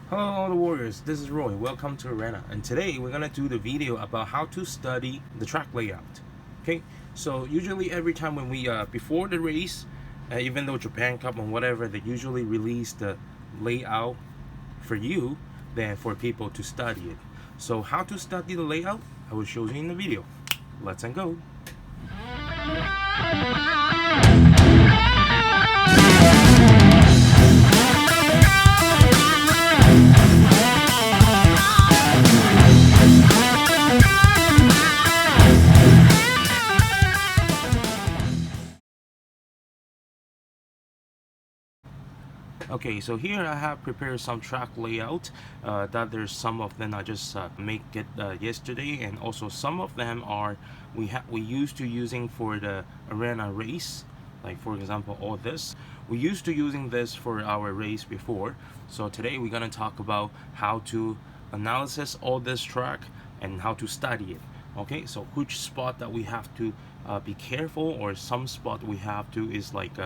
Hello all the warriors, this is Roy, welcome to Arena, and today we're gonna do the video about how to study the track layout. Okay, so usually every time when we before the race, even though Japan Cup and whatever, they usually release the layout for you, then for people to study it. So how to study the layout, I will show you in the video. Let's go. Okay, so here I have prepared some track layout. That there's some of them I just make it yesterday, and also some of them are we used to using for the arena race. Like for example, all this we used to using this for our race before. So today we're gonna talk about how to analysis all this track and how to study it. Okay, so which spot that we have to be careful, or some spot we have to is like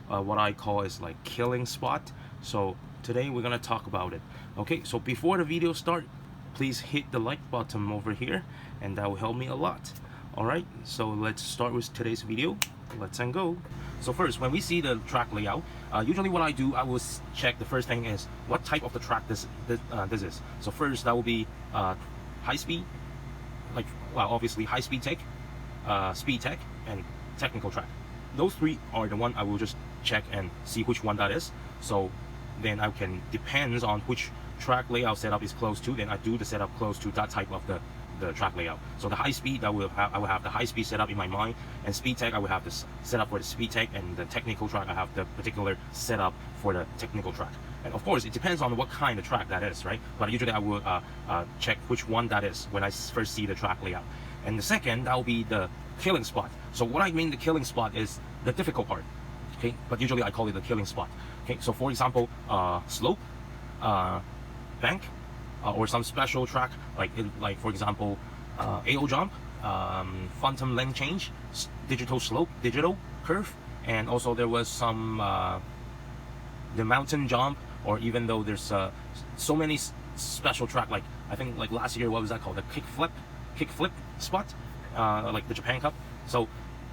what I call is like killing spot. So today we're gonna talk about it. Okay, so before the video start, please hit the like button over here, and that will help me a lot. All right, so let's start with today's video. Let's go. So first, when we see the track layout, usually what I do, I will check the first thing is what type of the track this is. So first, that will be high speed, like, well, obviously high speed tech, speed tech, and technical track. Those three are the one I will just check and see which one that is. So then I can, depends on which track layout setup is close to, then I do the setup close to that type of the track layout. So the high speed, I will have the high speed setup in my mind, and speed tech I will have this setup for the speed tech, and the technical track I have the particular setup for the technical track. And of course it depends on what kind of track that is, right? But usually I will check which one that is when I first see the track layout. And the second, that will be the killing spot. So what I mean the killing spot is the difficult part, okay? But usually I call it the killing spot. Okay, so for example, slope, bank, or some special track like for example, AO jump, phantom lane change, digital slope, digital curve, and also there was some the mountain jump, or even though there's so many special track, like I think like last year, what was that called, the kick flip spot, like the Japan Cup. So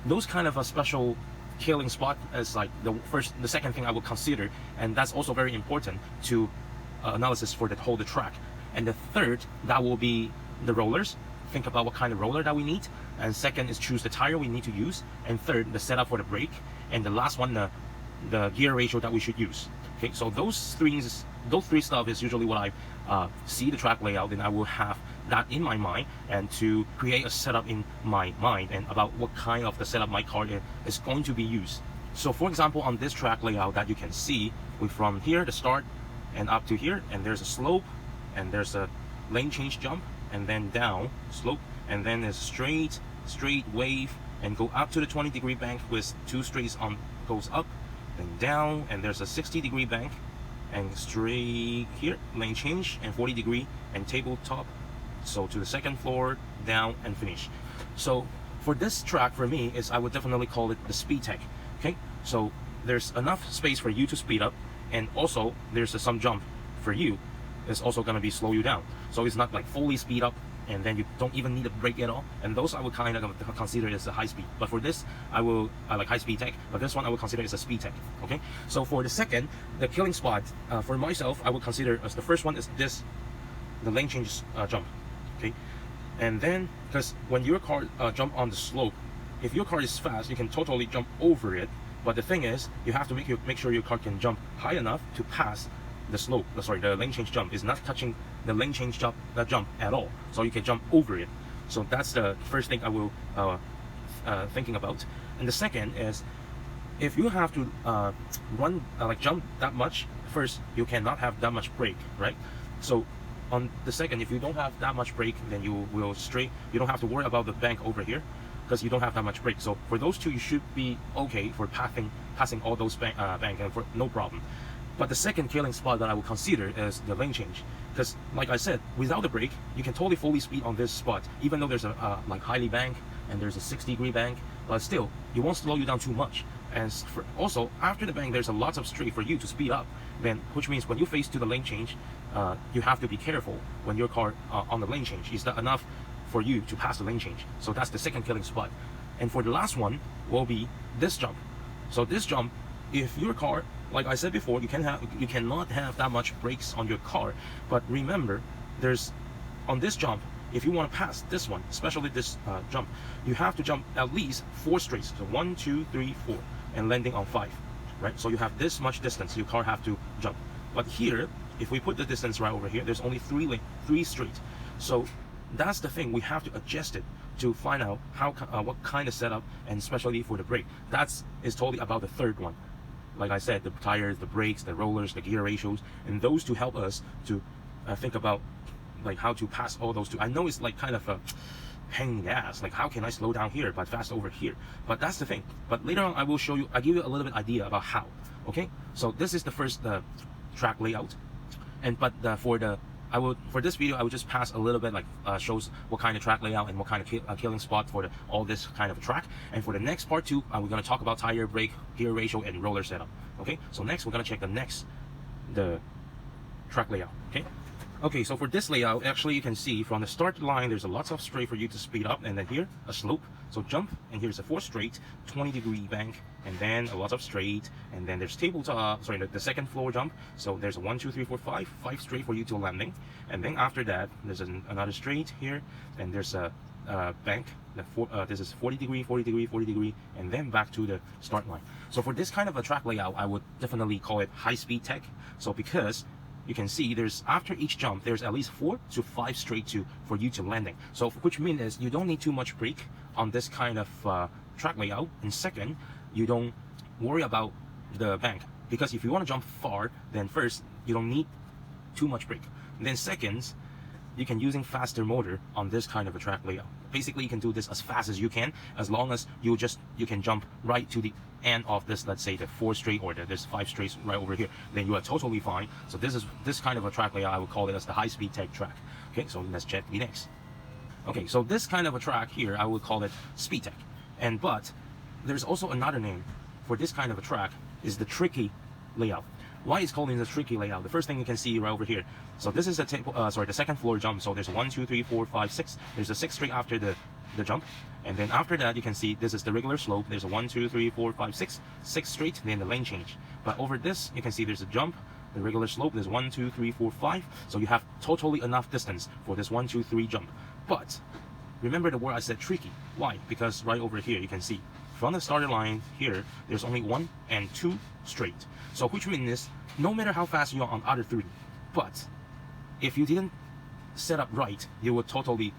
those kind of a special killing spot is like the second thing I will consider, and that's also very important to analysis for the whole track. And the third, that will be the rollers. Think about what kind of roller that we need. And second is choose the tire we need to use. And third, the setup for the brake. And the last one, the gear ratio that we should use. Okay, so those three stuff is usually what I see the track layout, and I will have that in my mind, and to create a setup in my mind and about what kind of the setup my car is going to be used. So for example, on this track layout that you can see, we from here to start and up to here, and there's a slope, and there's a lane change jump, and then down slope, and then there's straight wave, and go up to the 20-degree bank with two straights on, goes up and down, and there's a 60-degree bank, and straight here, lane change, and 40-degree, and tabletop, so to the second floor, down, and finish. So for this track, for me, is I would definitely call it the speed tech. Okay, so there's enough space for you to speed up, and also there's some jump for you. It's also going to be slow you down, so it's not like fully speed up and then you don't even need a brake at all. And those I would kind of consider as a high speed. But for this, I like high speed tech, but this one I would consider as a speed tech. Okay, so for the second, the killing spot, for myself, I would consider as the first one is this, the lane change jump. Okay, and then because when your car jump on the slope, if your car is fast, you can totally jump over it. But the thing is, you have to make sure your car can jump high enough to pass the slope. The lane change jump is not touching the lane change jump at all, so you can jump over it. So that's the first thing I will thinking about. And the second is, if you have to run like jump that much, first you cannot have that much brake, right? So on the second, if you don't have that much brake, then you will you don't have to worry about the bank over here, because you don't have that much brake. So for those two, you should be okay for passing all those bank and for no problem. But the second killing spot that I will consider is the lane change, because like I said, without the brake, you can totally fully speed on this spot, even though there's a like highly bank and there's a 60-degree bank, but still, it won't slow you down too much. Also after the bank, there's a lot of straight for you to speed up. Then, which means when you face to the lane change, you have to be careful when your car on the lane change. Is that enough for you to pass the lane change? So that's the second killing spot. And for the last one will be this jump. So this jump, if your car, like I said before, you cannot have that much brakes on your car. But remember, there's on this jump, if you want to pass this one, especially this jump, you have to jump at least 4 straights. So 1, 2, 3, 4, and landing on 5, right? So you have this much distance your car have to jump. But here, if we put the distance right over here, there's only 3 straight. So that's the thing, we have to adjust it to find out how what kind of setup, and especially for the brake. Is totally about the third one. Like I said, the tires, the brakes, the rollers, the gear ratios, and those to help us to think about like how to pass all those two. I know it's like kind of a pain in the ass, like how can I slow down here but fast over here? But that's the thing. But later on I will show you, I give you a little bit idea about how. Okay, so this is the first track layout, and for this video I will just pass a little bit, like shows what kind of track layout and what kind of killing spot for all this kind of track. And for the next part 2, we're going to talk about tire, brake, gear ratio, and roller setup. Okay, so next we're going to check the track layout. Okay, so for this layout, actually you can see from the start line there's a lots of straight for you to speed up, and then here a slope, so jump, and here's a 4 straight 20-degree bank, and then a lot of straight, and then there's tabletop, sorry, the second floor jump. So there's a 1, 2, 3, 4, 5 straight for you to landing, and then after that there's another straight here, and there's a bank. This is 40-degree, 40-degree, 40-degree, and then back to the start line. So for this kind of a track layout, I would definitely call it high-speed tech. So because you can see there's after each jump there's at least 4 to 5 straight for you to landing. So which means is you don't need too much brake on this kind of track layout. And second, you don't worry about the bank, because if you want to jump far, then first you don't need too much brake. And then second, you can using faster motor on this kind of a track layout. Basically you can do this as fast as you can, as long as you can jump right to the end of this, let's say the 4 straight or there's 5 straights right over here, then you are totally fine. So this kind of a track layout, I would call it as the high-speed tech track. Okay, so let's check the next. Okay, so this kind of a track here, I would call it speed tech. But there's also another name for this kind of a track, is the tricky layout. Why it's called the tricky layout? The first thing you can see right over here. So this is the second floor jump. So there's 1, 2, 3, 4, 5, 6. There's a 6 straight after the jump, and then after that you can see this is the regular slope. There's a 1, 2, 3, 4, 5, 6 straight, then the lane change. But over this you can see there's a jump, the regular slope. There's 1, 2, 3, 4, 5. So you have totally enough distance for this 1, 2, 3 jump. But remember the word I said, tricky. Why? Because right over here you can see from the starter line here there's only 1 and 2 straight. So which means no matter how fast you are on other 3, but if you didn't set up right, you would totally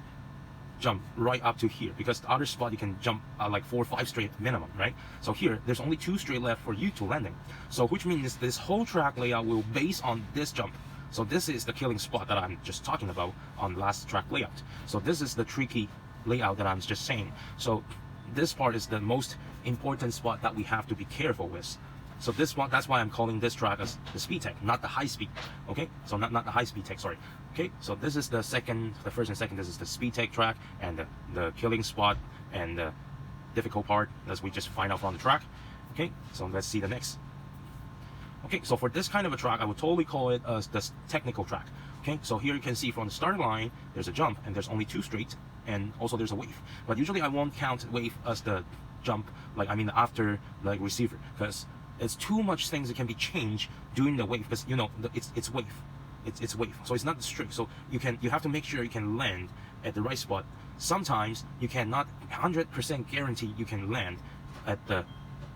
jump right up to here, because the other spot you can jump like 4 or 5 straight minimum, right? So here there's only 2 straight left for you to landing. So which means this whole track layout will base on this jump. So this is the killing spot that I'm just talking about on last track layout. So this is the tricky layout that I'm just saying. So this part is the most important spot that we have to be careful with. So this one, that's why I'm calling this track as the speed tech, not the high speed. Okay, so not the high speed tech, sorry. Okay, so this is the first and second. This is the speed tech track, and the killing spot and the difficult part as we just find out from the track. Okay, so let's see the next. Okay, so for this kind of a track, I would totally call it as the technical track. Okay, so here you can see from the start line, there's a jump, and there's only 2 straight, and also there's a wave. But usually I won't count wave as the jump, like I mean after like receiver, because it's too much things that can be changed during the wave, because you know it's wave, it's wave, so it's not strict. So you have to make sure you can land at the right spot. Sometimes you cannot 100% guarantee you can land at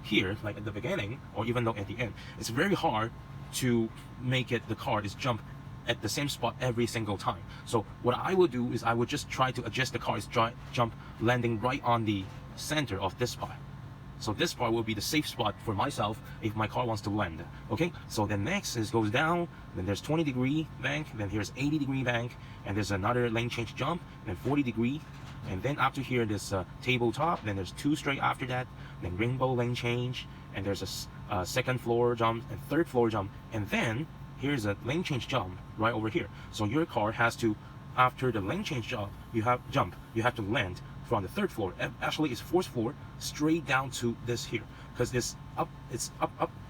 here, like at the beginning, or even though at the end. It's very hard to make it the car is jump at the same spot every single time. So what I would do is I would just try to adjust the car's jump landing right on the center of this spot. So this part will be the safe spot for myself if my car wants to land. Okay, so then next is goes down, then there's 20-degree bank, then here's 80-degree bank, and there's another lane change jump, then 40-degree, and then after here there's tabletop, then there's 2 straight after that, then rainbow lane change, and there's a second floor jump and third floor jump, and then here's a lane change jump right over here. So your car has to, after the lane change jump, you have to land from the 3rd floor. Actually, it's 4th floor straight down to this here, because it's up,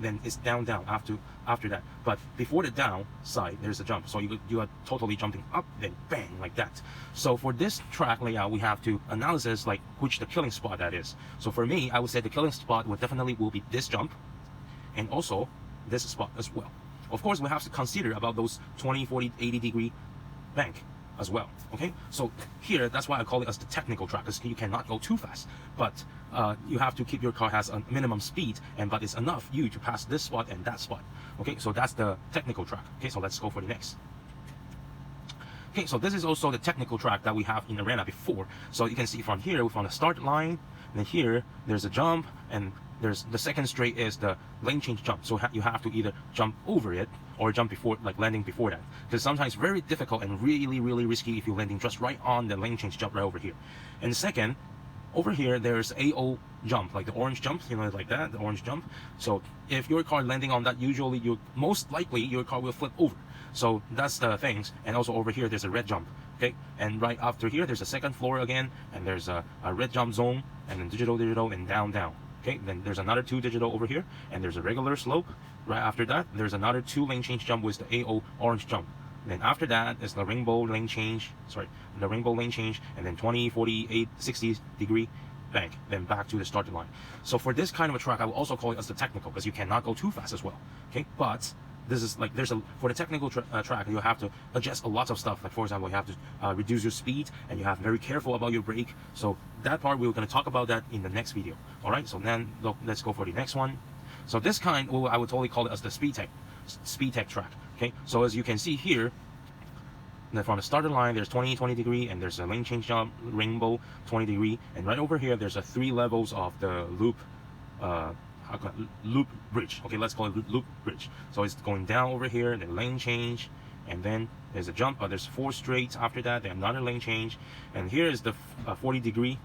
then it's down after that. But before the down side, there's a jump, so you are totally jumping up, then bang, like that. So for this track layout, we have to analysis like which the killing spot that is. So for me, I would say the killing spot will be this jump, and also this spot as well. Of course, we have to consider about those 20, 40, 80 degree bank as well. Okay, so here, that's why I call it as the technical track, because you cannot go too fast, but you have to keep your car has a minimum speed, but it's enough you to pass this spot and that spot. Okay, so that's the technical track. Okay, so let's go for the next. Okay, so this is also the technical track that we have in Arena before. So you can see from here, from the start line, and then here there's a jump, and there's the second straight is the lane change jump. So you have to either jump over it or jump before, like landing before that, because sometimes very difficult and really risky if you're landing just right on the lane change jump right over here. And second, over here there's AO jump, like the orange jump, you know, like that, the orange jump. So if your car landing on that, usually most likely your car will flip over. So that's the things. And also over here there's a red jump. Okay, and right after here there's a 2nd floor again, and there's a red jump zone, and then digital, and down. Okay, then there's another 2 digital over here, and there's a regular slope. Right after that, there's another 2 lane change jump with the AO orange jump. Then after that is the rainbow lane change, and then 20, 40, 60 degree bank, then back to the starting line. So for this kind of a track, I will also call it as the technical, because you cannot go too fast as well. Okay, but this is like for the technical track, you have to adjust a lot of stuff. Like for example, you have to reduce your speed, and you have to be very careful about your brake. So that part we're going to talk about that in the next video. All right, so then let's go for the next one. So this kind, I would totally call it as the speed tech track. Okay, so as you can see here, then from the starter line there's 20 degree, and there's a lane change jump, rainbow 20 degree, and right over here there's a 3 levels of the loop loop bridge. Okay, let's call it loop bridge. So it's going down over here, then lane change, and then there's a jump, but there's 4 straights after that, then another lane change, and here is the 40 degree.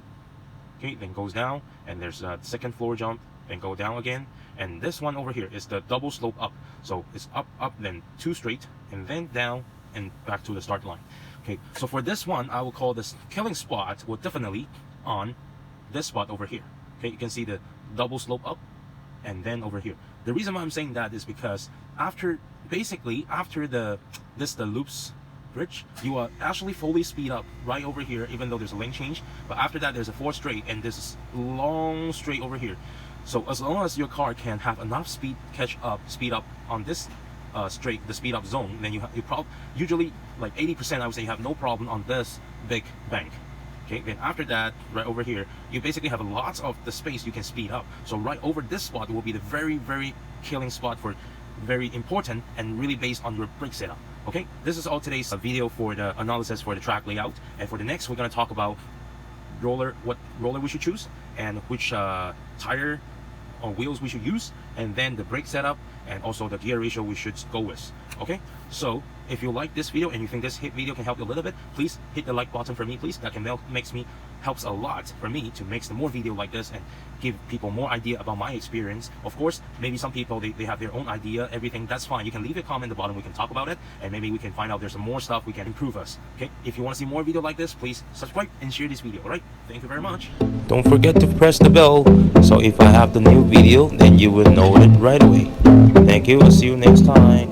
Okay, then goes down, and there's a 2nd floor jump, then go down again, and this one over here is the double slope up. So it's up, then 2 straight, and then down and back to the start line. Okay, so for this one, I will call this killing spot will definitely on this spot over here. Okay, you can see the double slope up, and then over here. The reason why I'm saying that is because after the loops bridge, you are actually fully speed up right over here, even though there's a lane change. But after that there's a 4 straight, and this is long straight over here. So as long as your car can have enough speed speed up on this straight, the speed up zone, then you probably usually like 80% I would say you have no problem on this big bank. Okay, then after that, right over here, you basically have lots of the space you can speed up. So right over this spot will be the very killing spot, for very important and really based on your brake setup. Okay, this is all today's video for the analysis for the track layout. And for the next, we're going to talk about what roller we should choose, and which tire or wheels we should use, and then the brake setup, and also the gear ratio we should go with. Okay, so if you like this video and you think this video can help you a little bit, please hit the like button for me, please. That can helps a lot for me to make some more video like this and give people more idea about my experience. Of course, maybe some people they have their own idea, everything, that's fine. You can leave a comment at the bottom, we can talk about it, and maybe we can find out there's some more stuff we can improve us. Okay, if you want to see more video like this, please subscribe and share this video. All right, thank you very much. Don't forget to press the bell, so if I have the new video, then you will know it right away. Thank you, I'll see you next time.